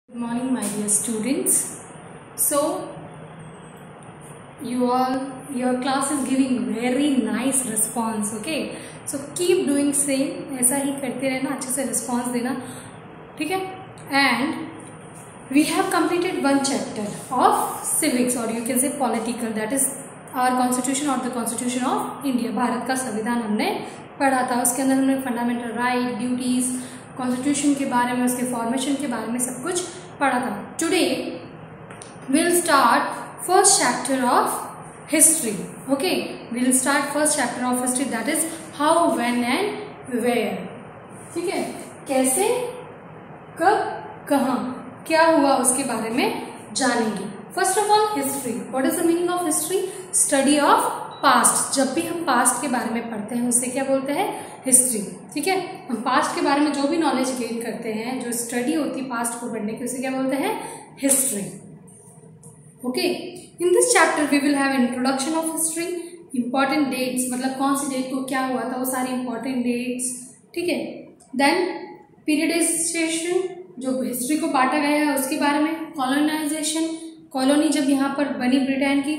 Good morning, my dear students. So, your class is giving very nice response. Okay, so keep doing same. ऐसा ही करते रहना, अच्छे से response देना, ठीक है? And we have completed one chapter of civics, or you can say political. That is our constitution or the constitution of India. Bharat का संविधान हमने पढ़ा था. उसके अंदर हमने फंडामेंटल राइट, ड्यूटीज, कॉन्स्टिट्यूशन के बारे में, उसके फॉर्मेशन के बारे में सब कुछ पढ़ा था. Today we'll start first chapter of history. Okay, we'll start first chapter of history, that is how, when and where. ठीक है, कैसे, कब, कहाँ, क्या हुआ उसके बारे में जानेंगे. First of all history. What is the meaning of history? Study of past. जब भी हम पास्ट के बारे में पढ़ते हैं उसे क्या बोलते हैं? हिस्ट्री. ठीक है, हम पास्ट के बारे में जो भी नॉलेज गेन करते हैं, जो स्टडी होती है पास्ट को पढ़ने की, उसे क्या बोलते हैं? History. Okay, in this chapter we will have introduction of history, important dates, मतलब कौन सी डेट को क्या हुआ था, वो सारी इंपॉर्टेंट डेट्स. ठीक है, देन पीरियडाइजेशन, जो हिस्ट्री को बांटा गया है उसके बारे में. कॉलोनाइजेशन, कॉलोनी जब यहाँ पर बनी ब्रिटेन की.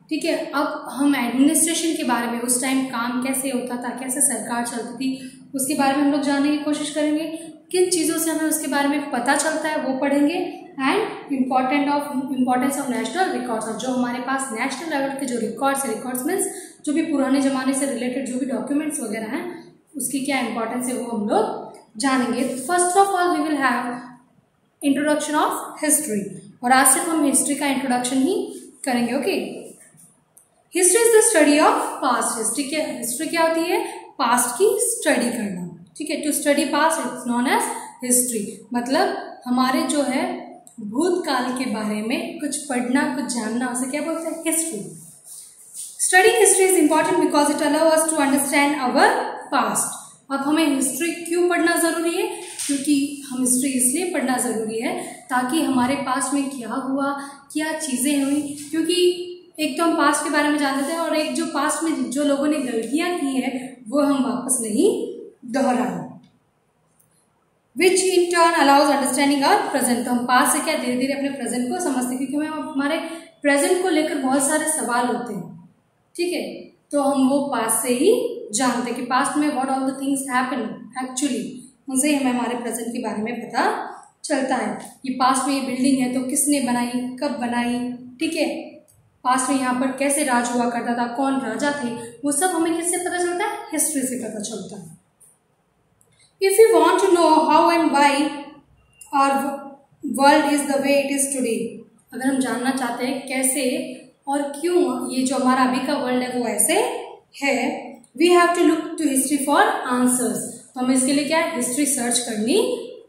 ठीक है, अब हम एडमिनिस्ट्रेशन के बारे में, उस टाइम काम कैसे होता था, कैसे सरकार चलती थी, उसके बारे में हम लोग जानने की कोशिश करेंगे. किन चीज़ों से हमें उसके बारे में पता चलता है वो पढ़ेंगे. And importance of national records, और जो हमारे पास नेशनल लेवल के जो रिकॉर्ड्स मीन्स जो भी पुराने ज़माने से रिलेटेड जो भी डॉक्यूमेंट्स वगैरह हैं उसकी क्या इंपॉर्टेंस है वो हम लोग जानेंगे. First of all we will have introduction of history, और आज सिर्फ हम हिस्ट्री का इंट्रोडक्शन ही करेंगे. Okay, history is the study of past. History क्या होती है? पास्ट की स्टडी करना. ठीक है, to study past it's known as history. मतलब हमारे जो है भूतकाल के बारे में कुछ पढ़ना, कुछ जानना, उसे क्या बोलते हैं? History. Studying history is important because it allow us to understand our past. अब हमें हिस्ट्री क्यों पढ़ना जरूरी है? क्योंकि हम हिस्ट्री इसलिए पढ़ना जरूरी है ताकि हमारे पास्ट में क्या हुआ, क्या चीजें हुई. क्योंकि एक तो हम पास्ट के बारे में जानते हैं, और एक जो पास्ट में जो लोगों ने गलतियां की है वो हम वापस नहीं दोहराएं. Which in turn allows understanding our present. तो हम पास्ट से क्या धीरे धीरे अपने प्रेजेंट को समझते हैं, क्योंकि हमें हमारे प्रेजेंट को लेकर बहुत सारे सवाल होते हैं. ठीक है, तो हम वो पास्ट से ही जानते हैं कि पास्ट में what all the things happen actually. उनसे ही हमें हमारे प्रेजेंट के बारे में पता चलता है. ये पास्ट में ये बिल्डिंग है तो किसने बनाई, कब बनाई. ठीक है, पास्ट में यहाँ पर कैसे राज हुआ करता था, कौन राजा थे, वो सब हमें किससे पता चलता है? हिस्ट्री से पता चलता है. If you want to know how and why our world is the way it is today, अगर हम जानना चाहते हैं कैसे और क्यों ये जो हमारा अभी का वर्ल्ड है वो ऐसे है, we have to look to history for answers. तो हमें इसके लिए क्या है? हिस्ट्री सर्च करनी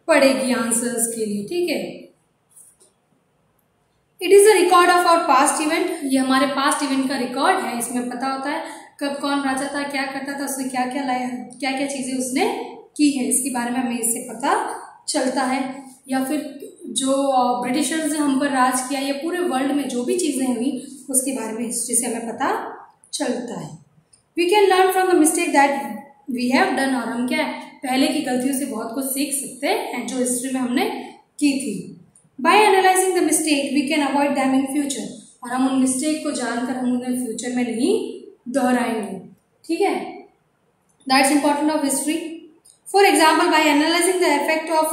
पड़ेगी आंसर्स के लिए. ठीक है, it is a record of our past event. ये हमारे पास्ट इवेंट का रिकॉर्ड है. इसमें पता होता है कब कौन राजा था, क्या करता था, उसने क्या क्या लाया, क्या क्या चीजें उसने की है, इसके बारे में हमें इससे पता चलता है. या फिर जो ब्रिटिशर्स ने हम पर राज किया, या पूरे वर्ल्ड में जो भी चीजें हुई उसके बारे में हिस्ट्री से हमें पता चलता है. We can learn from the mistake that we have done, और हम क्या है पहले की गलतियों से बहुत कुछ सीख सकते हैं जो हिस्ट्री में हमने की थी. By analyzing the mistake, we can avoid them in future. और हम उन मिस्टेक को जानकर हम उन्हें फ्यूचर में नहीं दोहराएंगे. ठीक है, That's important of history. For example, by analyzing the effect of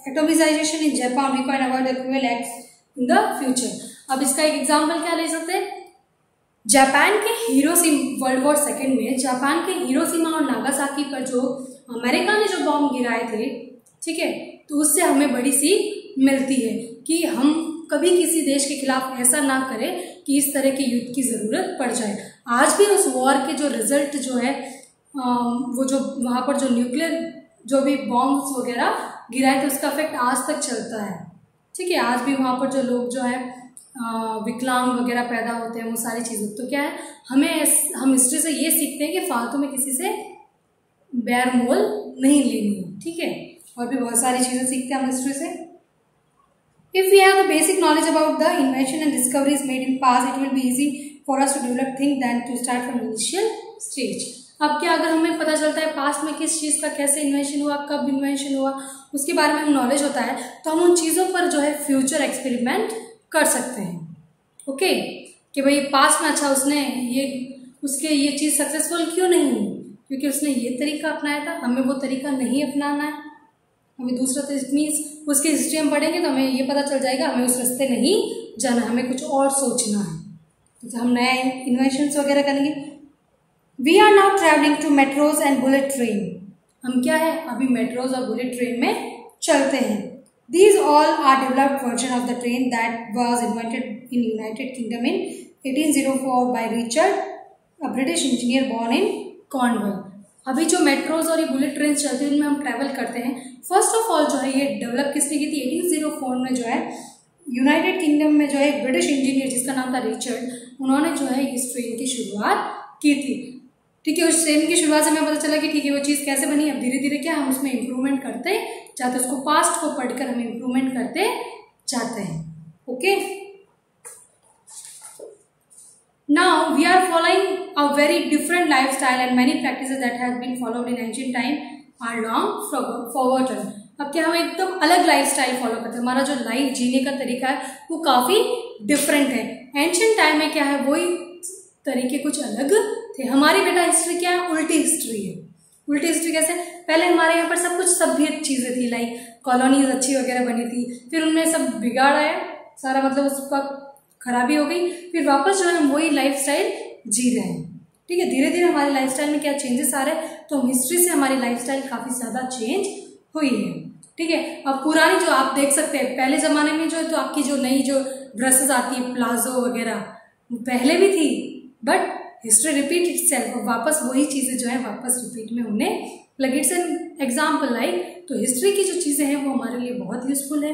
atomization in Japan, we can avoid the cruel acts in the future. अब इसका एक एग्जाम्पल क्या ले सकते हैं? जापान के हिरोशिमा, वर्ल्ड वॉर सेकेंड में जापान के हिरोशिमा और नागासाकी पर जो अमेरिका ने जो बॉम्ब गिराए थे, ठीक है, तो उससे हमें बड़ी सीख मिलती है कि हम कभी किसी देश के खिलाफ ऐसा ना करें कि इस तरह के युद्ध की जरूरत पड़ जाए. आज भी उस वॉर के जो रिजल्ट जो है, वो जो वहाँ पर जो न्यूक्लियर जो भी बॉम्ब्स वगैरह गिराए थे उसका इफेक्ट आज तक चलता है. ठीक है, आज भी वहाँ पर जो लोग जो है विकलांग वगैरह पैदा होते हैं, वो सारी चीज़ें. तो क्या है, हम हिस्ट्री से ये सीखते हैं कि फालतू में किसी से बैर मोल नहीं लेनी है. ठीक है, और भी बहुत सारी चीज़ें सीखते हैं हम हिस्ट्री से. If we have the basic knowledge about the invention and discoveries made in past, it will be easy for us to develop things than to start from initial stage. अब क्या, अगर हमें पता चलता है पास्ट में किस चीज़ का कैसे इन्वेंशन हुआ, कब इन्वेंशन हुआ, उसके बारे में हम नॉलेज होता है, तो हम उन चीज़ों पर जो है फ्यूचर एक्सपेरिमेंट कर सकते हैं। ओके, कि भाई पास्ट में अच्छा उसने ये चीज़ सक्सेसफुल क्यों नहीं हुई, क्योंकि उसने ये तरीका अपनाया था, हमें वो तरीका नहीं अपनाना है, हमें दूसरा। तो इट मीन्स उसकी हिस्ट्री हम पढ़ेंगे तो हमें ये पता चल जाएगा हमें उस रास्ते नहीं जाना, हमें कुछ और सोचना है, तो हम नए इन्वेंशंस वगैरह करेंगे। We are now travelling to metros and bullet train. हम क्या है, अभी मेट्रोज और बुलेट ट्रेन में चलते हैं। These all are developed version of the train that was invented in United Kingdom in 1804 by Richard, a British engineer born in Cornwall. अभी जो मेट्रोज और ये बुलेट ट्रेन चलती है, इनमें हम ट्रैवल करते हैं। फर्स्ट ऑफ ऑल जो है ये डेवलप किसने की थी, 1804 में जो है यूनाइटेड किंगडम में जो है एक ब्रिटिश इंजीनियर जिसका नाम था रिचर्ड, उन्होंने जो है इस ट्रेन की शुरुआत की थी। ठीक है, उस ट्रेन की शुरुआत से हमें पता चला कि ठीक है वो चीज़ कैसे बनी। अब धीरे धीरे क्या हम उसमें इम्प्रूवमेंट करते जाते, उसको पास्ट को पढ़कर हम इम्प्रूवमेंट करते जाते हैं। Okay, now we are following a very different lifestyle and many practices that have been followed in ancient time are long forgotten. अब क्या हम एकदम अलग लाइफ स्टाइल फॉलो करते हैं, हमारा जो लाइफ जीने का तरीका है वो काफ़ी डिफरेंट है। एंशिएंट टाइम में क्या है, वही तरीके कुछ अलग थे। हमारी बेटा हिस्ट्री क्या है, उल्टी हिस्ट्री है। उल्टी हिस्ट्री कैसे, पहले हमारे यहाँ पर सब कुछ सभ्य चीज़ें थी, लाइक कॉलोनीज अच्छी वगैरह बनी थी, फिर उनमें सब बिगाड़ आया सारा, मतलब उसका खराबी हो गई, फिर वापस जो है हम वही लाइफ स्टाइल जी रहे हैं। ठीक है, धीरे धीरे हमारी लाइफ स्टाइल में क्या चेंजेस आ रहे हैं, तो हिस्ट्री से हमारी लाइफ स्टाइल काफ़ी ज़्यादा चेंज हुई है। ठीक है, अब पुरानी जो आप देख सकते हैं पहले ज़माने में जो है, तो आपकी जो नई जो ड्रेसेस आती है प्लाजो वगैरह पहले भी थी, बट हिस्ट्री रिपीट इटसेल्फ, और वापस वही चीज़ें जो है वापस रिपीट में होने लगी। इट्स एन एग्जाम्पल लाइक, तो हिस्ट्री की जो चीज़ें हैं वो हमारे लिए बहुत यूजफुल है।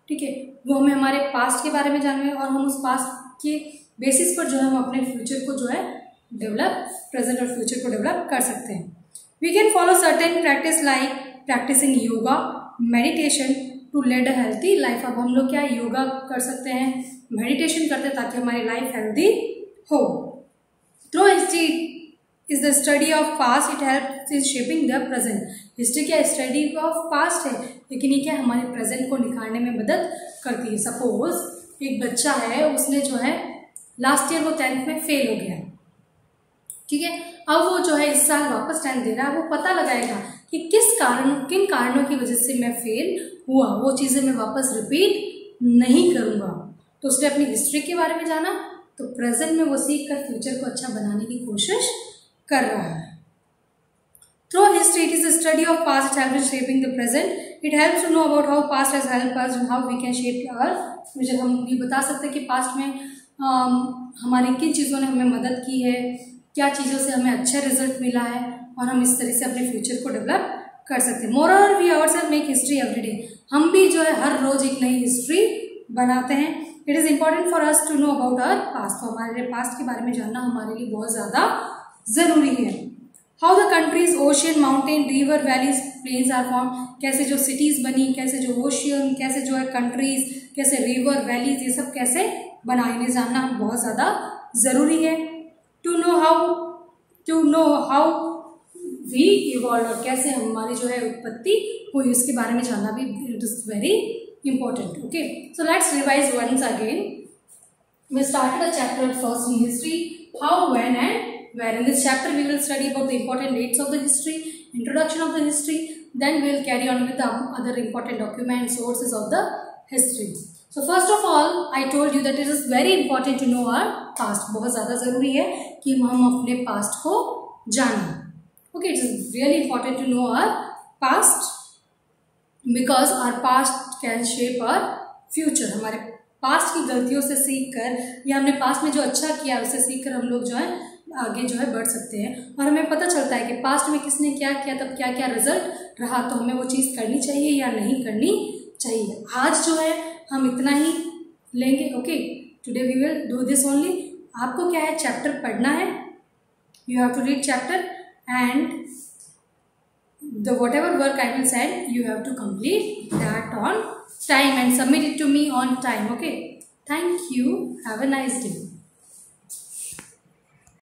ठीक है, वो हमें हमारे पास्ट के बारे में जानने, और हम उस पास्ट के बेसिस पर जो है हम अपने फ्यूचर को जो है डेवलप, प्रेजेंट और फ्यूचर को डेवलप कर सकते हैं। We can follow certain practice like practising yoga, meditation to lead a healthy life. अब हम लोग क्या योगा कर सकते हैं, मेडिटेशन करते हैं ताकि हमारी लाइफ हेल्दी हो। Through history is the study of past, it helps in shaping the present. History क्या स्टडी ऑफ पास्ट है, लेकिन ये क्या हमारे प्रेजेंट को निखारने में मदद करती है। सपोज एक बच्चा है, उसने जो है लास्ट ईयर वो 10th में फेल हो गया, ठीक है, अब वो जो है इस साल वापस 10th दे रहा है। वो पता लगाएगा कि किन कारणों की वजह से मैं फेल हुआ, वो चीज़ें मैं वापस रिपीट नहीं करूँगा। तो उसने अपनी हिस्ट्री के बारे में जाना, तो प्रेजेंट में वो सीख कर फ्यूचर को अच्छा बनाने की कोशिश कर रहा है। Through history it is the study of past, it helps in shaping the present, it helps to know about how past has helped us and how we can shape our future. हम भी बता सकते हैं कि past में हमारी किन चीज़ों ने हमें मदद की है, क्या चीज़ों से हमें अच्छा रिजल्ट मिला है, और हम इस तरह से अपने फ्यूचर को डेवलप कर सकते हैं। Moreover we ourself make history every day. हम भी जो है हर रोज एक नई हिस्ट्री बनाते हैं। It is important for us to know about our past. तो हमारे पास्ट के बारे में जानना हमारे लिए बहुत ज़्यादा ज़रूरी है। How the countries ocean, mountain, river, valleys, plains are form. कैसे जो सिटीज़ बनी, कैसे जो ओशियन, कैसे जो है कंट्रीज, कैसे रिवर, वैलीज, ये सब कैसे बना, इन्हें जानना बहुत ज़्यादा ज़रूरी है। To know how we evolve, और कैसे हमारी जो है उत्पत्ति हुई, उसके बारे में जानना भी it is very important. Okay, so let's revise once again. We started a chapter first in history, how, when and where. In this chapter we will study about the important dates of the history, introduction of the history, then we will carry on with the other important documents, sources of the history. So first of all I told you that it is very important to know our past. बहुत ज़्यादा ज़रूरी है कि हम अपने past को जानें. Okay, it is really important to know our past because our past can shape our future. हमारे पास्ट की गलतियों से सीख कर, या हमने पास्ट में जो अच्छा किया उससे सीख कर हम लोग जो है आगे जो है बढ़ सकते हैं, और हमें पता चलता है कि पास्ट में किसने क्या किया, तब क्या क्या रिजल्ट रहा, तो हमें वो चीज़ करनी चाहिए या नहीं करनी चाहिए। आज जो है हम इतना ही लेंगे। Okay, today we will do this only. आपको क्या है, चैप्टर पढ़ना है, you have to read chapter and the whatever work I will send, you have to complete that on time and submit it to me on time. Okay, thank you, have a nice day.